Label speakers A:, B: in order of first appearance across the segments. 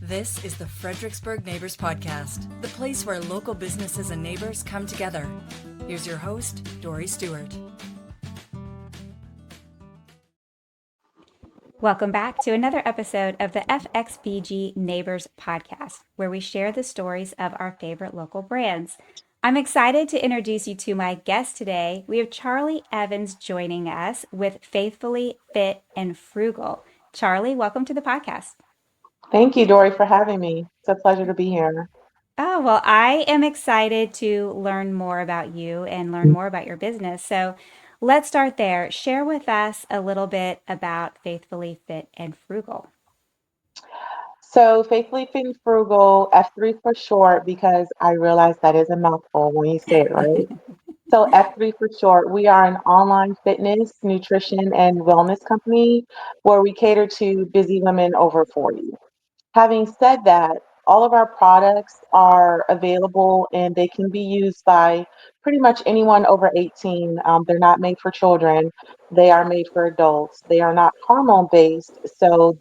A: This is the Fredericksburg Neighbors Podcast, the place where local businesses and neighbors come together. Here's your host, Dory Stewart.
B: Welcome back to another episode of the FXBG Neighbors Podcast, where we share the stories of our favorite local brands. I'm excited to introduce you to my guest today. We have Charlie Evans joining us with Faithfully Fit and Frugal. Charlie, welcome to the podcast.
C: Thank you, Dory, for having me. It's a pleasure to be here.
B: Oh, well, I am excited to learn more about you and learn more about your business. So let's start there. Share with us a little bit about Faithfully Fit and Frugal.
C: So, Faithfully Fit and Frugal, F3 for short, because I realize that is a mouthful when you say it right. So, F3 for short, we are an online fitness, nutrition, and wellness company where we cater to busy women over 40. Having said that, all of our products are available and they can be used by pretty much anyone over 18. They're not made for children, they are made for adults. They are not hormone based, so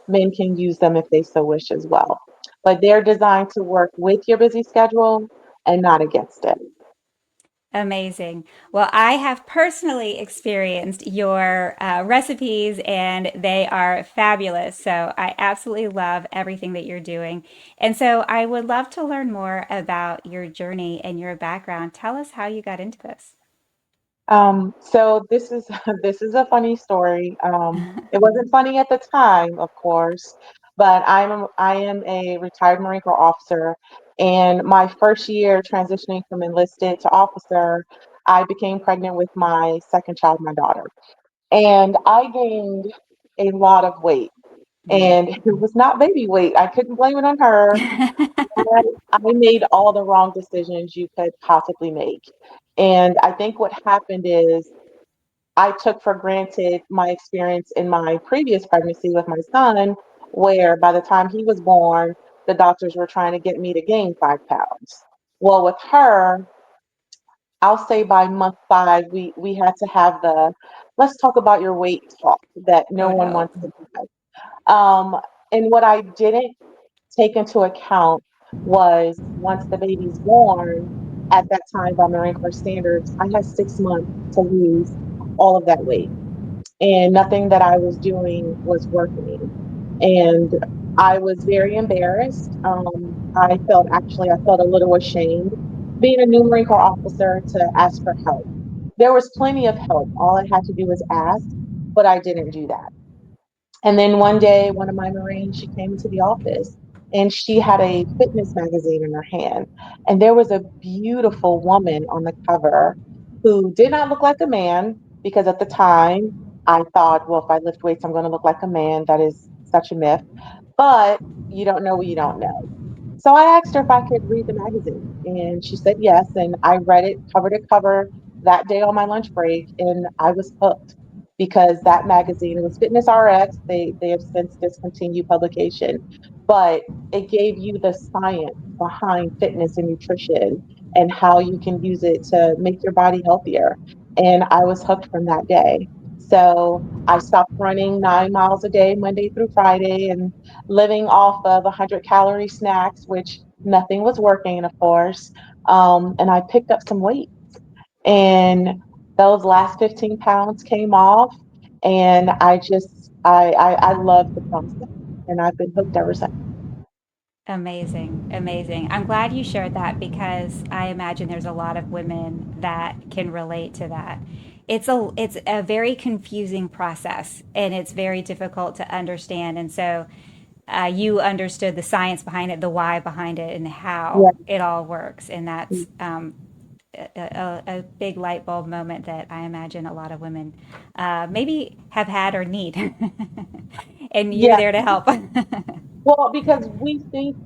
C: men can use them if they so wish as well. But they're designed to work with your busy schedule and not against it.
B: Amazing. Well, I have personally experienced your recipes and they are fabulous. So I absolutely love everything that you're doing. And so I would love to learn more about your journey and your background. Tell us how you got into this.
C: So this is this is a funny story. It wasn't funny at the time, of course, but I am a retired Marine Corps officer, and my first year transitioning from enlisted to officer, I became pregnant with my second child, my daughter, and I gained a lot of weight, and it was not baby weight. I couldn't blame it on her. I, I made all the wrong decisions you could possibly make. And I think what happened is I took for granted my experience in my previous pregnancy with my son, where by the time he was born, the doctors were trying to get me to gain 5 pounds. Well, with her, I'll say by month 5, we had to have the let's talk about your weight talk that no
B: Oh,
C: one
B: no.
C: wants to have. And what I didn't take into account was once the baby's born, at that time by Marine Corps standards, I had 6 months to lose all of that weight. And nothing that I was doing was working. And I was very embarrassed. I felt a little ashamed being a new Marine Corps officer to ask for help. There was plenty of help. All I had to do was ask, but I didn't do that. And then one day, one of my Marines, she came into the office and she had a fitness magazine in her hand. And there was a beautiful woman on the cover who did not look like a man because at the time I thought, well, if I lift weights, I'm going to look like a man. That is such a myth. But you don't know what you don't know. So I asked her if I could read the magazine, and she said yes. And I read it cover to cover that day on my lunch break, and I was hooked because that magazine, it was Fitness RX. They have since discontinued publication, but it gave you the science behind fitness and nutrition and how you can use it to make your body healthier. And I was hooked from that day. So I stopped running 9 miles a day, Monday through Friday, and living off of 100-calorie snacks, which nothing was working, of course. And I picked up some weight, and those last 15 pounds came off, and I love the process, and I've been hooked ever since.
B: Amazing, amazing. I'm glad you shared that because I imagine there's a lot of women that can relate to that. It's a very confusing process and it's very difficult to understand. And so you understood the science behind it, the why behind it, and how
C: Yeah.
B: it all works. And that's a big light bulb moment that I imagine a lot of women maybe have had or need. And you're
C: Yeah.
B: there to help.
C: Well, because we think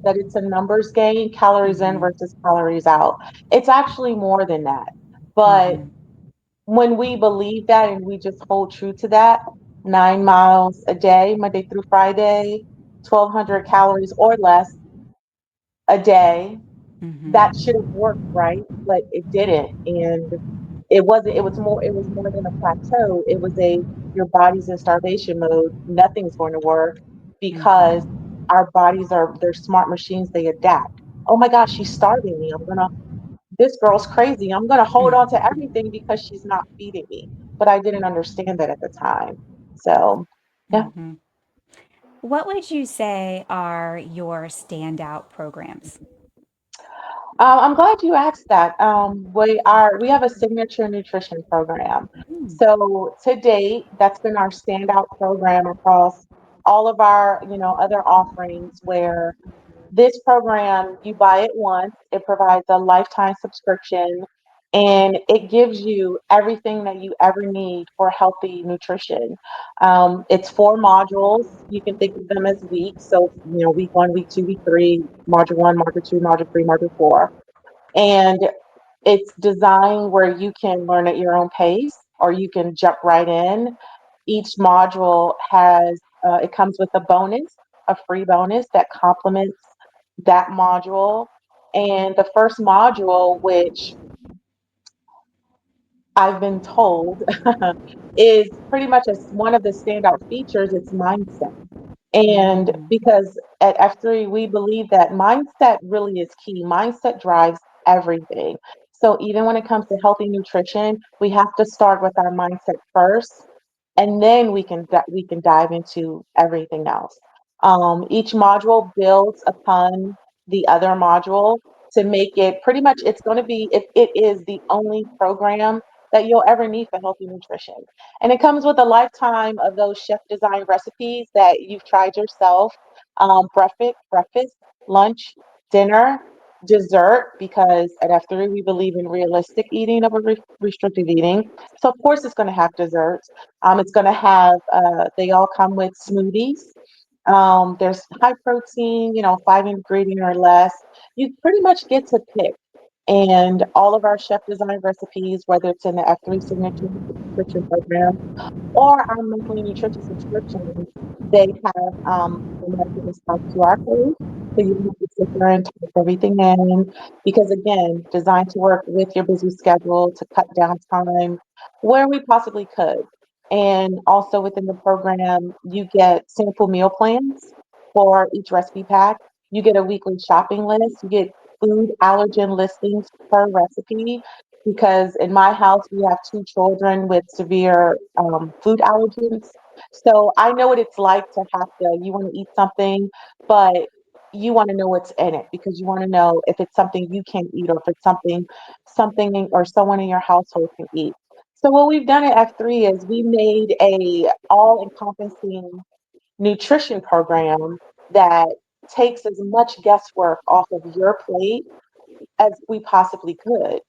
C: that it's a numbers game, calories in
B: Hmm.
C: versus calories out. It's actually more than that. But
B: Hmm.
C: when we believe that and we just hold true to that, 9 miles a day, Monday through Friday, 1,200 calories or less a day, that
B: Hmm.
C: should have worked, right? But it didn't. And it was more than a plateau. It was your body's in starvation mode. Nothing's going to work because
B: Hmm.
C: our bodies are, they're smart machines, they adapt. Oh my gosh, she's starving me. This girl's crazy. I'm gonna hold on to everything because she's not feeding me. But I didn't understand that at the time. So yeah.
B: Mm-hmm. What would you say are your standout programs?
C: I'm glad you asked that. We have a signature nutrition program.
B: Mm,
C: So to date, that's been our standout program across all of our, other offerings where this program, you buy it once, it provides a lifetime subscription, and it gives you everything that you ever need for healthy nutrition. It's 4 modules. You can think of them as weeks. So, week 1, week 2, week 3, module 1, module 2, module 3, module 4. And it's designed where you can learn at your own pace or you can jump right in. Each module it comes with a free bonus that complements that module. And the first module, which I've been told is pretty much as one of the standout features, it's mindset. And
B: mm,
C: because at F3, we believe that mindset really is key. Mindset drives everything. So even when it comes to healthy nutrition, we have to start with our mindset first, and then we can dive into everything else. Each module builds upon the other module to make it pretty much. It's going to be it is the only program that you'll ever need for healthy nutrition. And it comes with a lifetime of those chef design recipes that you've tried yourself. Breakfast, lunch, dinner, dessert, because at F3 we believe in realistic eating over restrictive eating. So of course it's going to have desserts. It's going to have, they all come with smoothies. There's high protein, 5 ingredient or less. You pretty much get to pick. And all of our chef design recipes, whether it's in the F3 signature subscription program or our monthly nutrition subscription, they have automatically installed QR code. So you don't have to sit there and type everything in because again, designed to work with your busy schedule to cut down time where we possibly could. And also within the program, you get sample meal plans for each recipe pack. You get a weekly shopping list. You get food allergen listings per recipe because in my house we have 2 children with severe food allergens. So I know what it's like to have to, you want to eat something, but you want to know what's in it because you want to know if it's something you can eat or if it's something or someone in your household can eat. So what we've done at F3 is we made a all-encompassing nutrition program that takes as much guesswork off of your plate as we possibly could.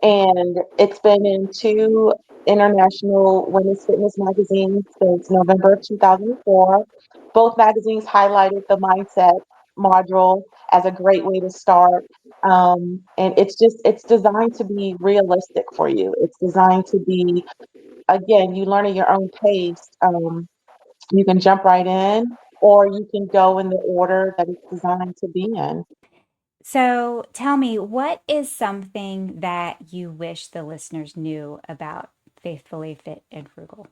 C: And it's been in 2 international women's fitness magazines since November of 2004. Both magazines highlighted the mindset module as a great way to start. And it's designed to be realistic for you. It's designed to be, again, you learn at your own pace. You can jump right in, or you can go in the order that it's designed to be in.
B: So tell me, what is something that you wish the listeners knew about Faithfully Fit and Frugal?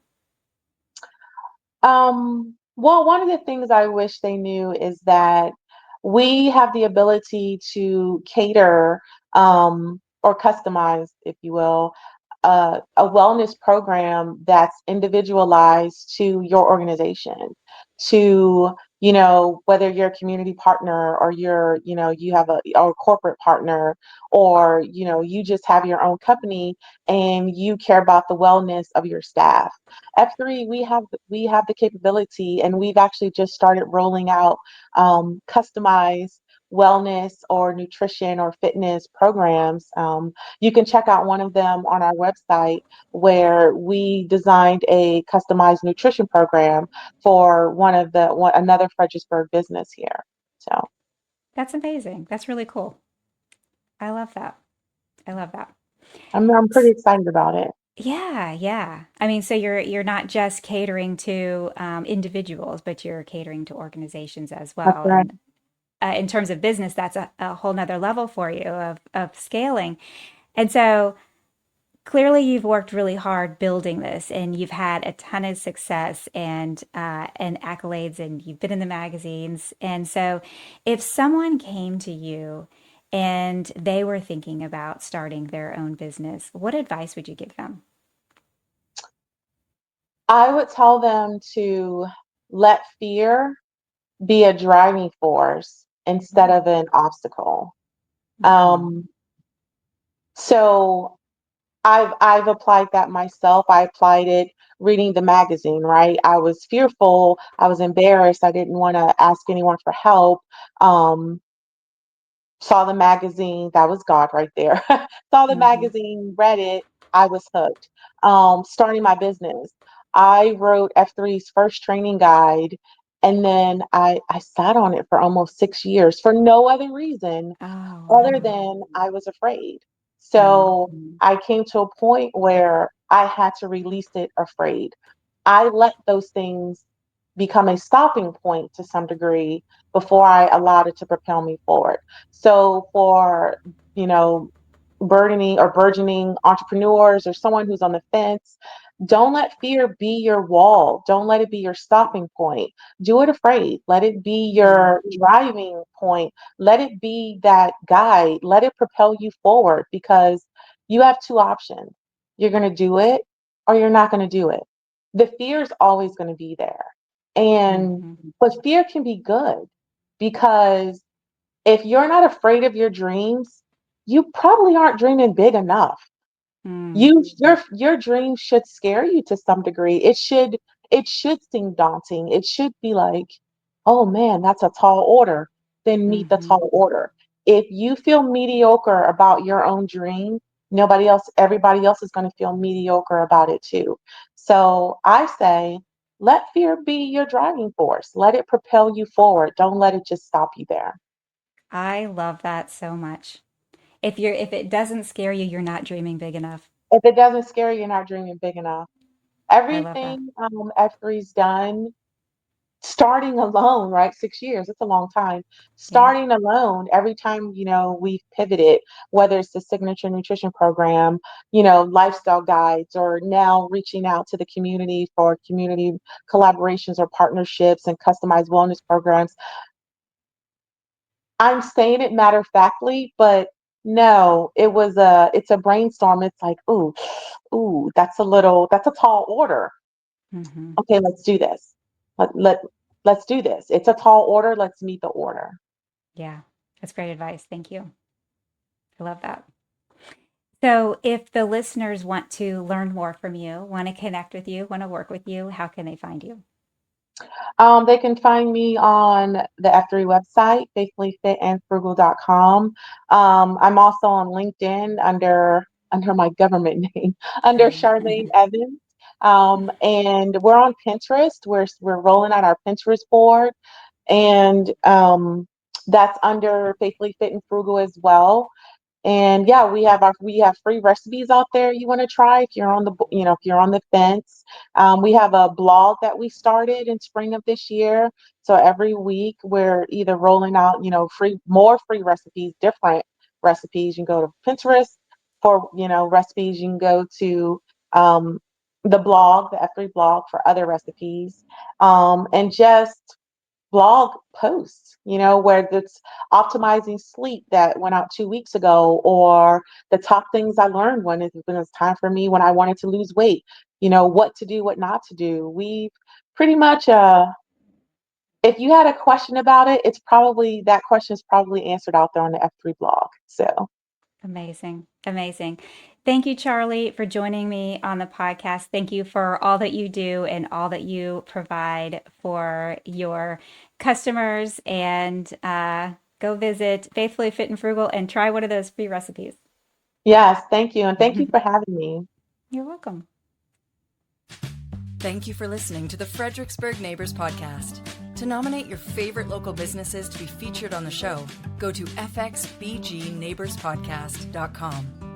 C: Well, one of the things I wish they knew is that we have the ability to cater or customize, if you will, a wellness program that's individualized to your organization, to, whether you're a community partner or you have a corporate partner or, you just have your own company and you care about the wellness of your staff. F3, we have the capability, and we've actually just started rolling out customized wellness or nutrition or fitness programs. You can check out one of them on our website where we designed a customized nutrition program for another Fredericksburg business here. So
B: That's amazing. That's really cool. I love that. I love that.
C: I'm pretty excited about it.
B: Yeah, yeah. I mean, so you're not just catering to individuals, but you're catering to organizations as
C: That's
B: well.
C: right.
B: And in terms of business, that's a whole nother level for you of scaling. And so clearly you've worked really hard building this, and you've had a ton of success and accolades, and you've been in the magazines. And so, if someone came to you and they were thinking about starting their own business, what advice would you give them?
C: I would tell them to let fear be a driving force instead of an obstacle.
B: Mm-hmm.
C: Um, so I've applied that myself. I applied it reading the magazine, right? I was fearful, I was embarrassed, I didn't want to ask anyone for help. Um, Saw the magazine, that was God right there. Saw the
B: Mm-hmm.
C: magazine, read it, I was hooked. Starting my business, I wrote F3's first training guide, and then I sat on it for almost 6 years for no other reason
B: Oh,
C: other
B: wow.
C: than I was afraid.
B: Mm-hmm.
C: So I came to a point where I had to release it afraid. I let those things become a stopping point to some degree before I allowed it to propel me forward. So for, you know, burgeoning entrepreneurs or someone who's on the fence, don't let fear be your wall. Don't let it be your stopping point. Do it afraid. Let it be your driving point. Let it be that guide. Let it propel you forward because you have two options. You're going to do it or you're not going to do it. The fear is always going to be there. And
B: Mm-hmm.
C: but fear can be good because if you're not afraid of your dreams, you probably aren't dreaming big enough.
B: Mm-hmm.
C: Your dreams should scare you to some degree. It should seem daunting. It should be like, oh man, that's a tall order. Then meet the
B: Mm-hmm.
C: tall order. If you feel mediocre about your own dream, everybody else is going to feel mediocre about it too. So I say, let fear be your driving force. Let it propel you forward. Don't let it just stop you there.
B: I love that so much. If it doesn't scare you, you're not dreaming big enough.
C: If it doesn't scare you, you're not dreaming big enough.
B: I love that.
C: Everything F3's done, starting alone, right? 6 years, it's a long time.
B: Yeah.
C: Starting alone, every time, we've pivoted, whether it's the signature nutrition program, lifestyle guides, or now reaching out to the community for community collaborations or partnerships and customized wellness programs. I'm saying it matter of factly, but no, it's a brainstorm. It's like, ooh, that's a tall order.
B: Mm-hmm.
C: Okay, let's do this. Let let's do this. It's a tall order. Let's meet the order.
B: Yeah. That's great advice. Thank you. I love that. So, if the listeners want to learn more from you, want to connect with you, want to work with you, how can they find you?
C: They can find me on the F3 website, faithfullyfitandfrugal.com. I'm also on LinkedIn under my government name, under Charlene Evans. And we're on Pinterest. We're rolling out our Pinterest board, and that's under Faithfully Fit and Frugal as well. And yeah, we have free recipes out there you want to try if you're on if you're on the fence. We have a blog that we started in spring of this year. So every week we're either rolling out, more free recipes, different recipes. You can go to Pinterest for, recipes. You can go to the blog, the F3 blog, for other recipes. And just blog posts, where it's optimizing sleep that went out 2 weeks ago, or the top things I learned when it's time for me when I wanted to lose weight, what to do, what not to do. We pretty much, if you had a question about it, that question is probably answered out there on the F3 blog. So
B: Amazing. Amazing. Thank you, Charlie, for joining me on the podcast. Thank you for all that you do and all that you provide for your customers. And go visit Faithfully Fit and Frugal and try one of those free recipes.
C: yes, thank you. And thank you for having me.
B: You're welcome.
A: Thank you for listening to the Fredericksburg Neighbors Podcast. To nominate your favorite local businesses to be featured on the show, go to fxbgneighborspodcast.com.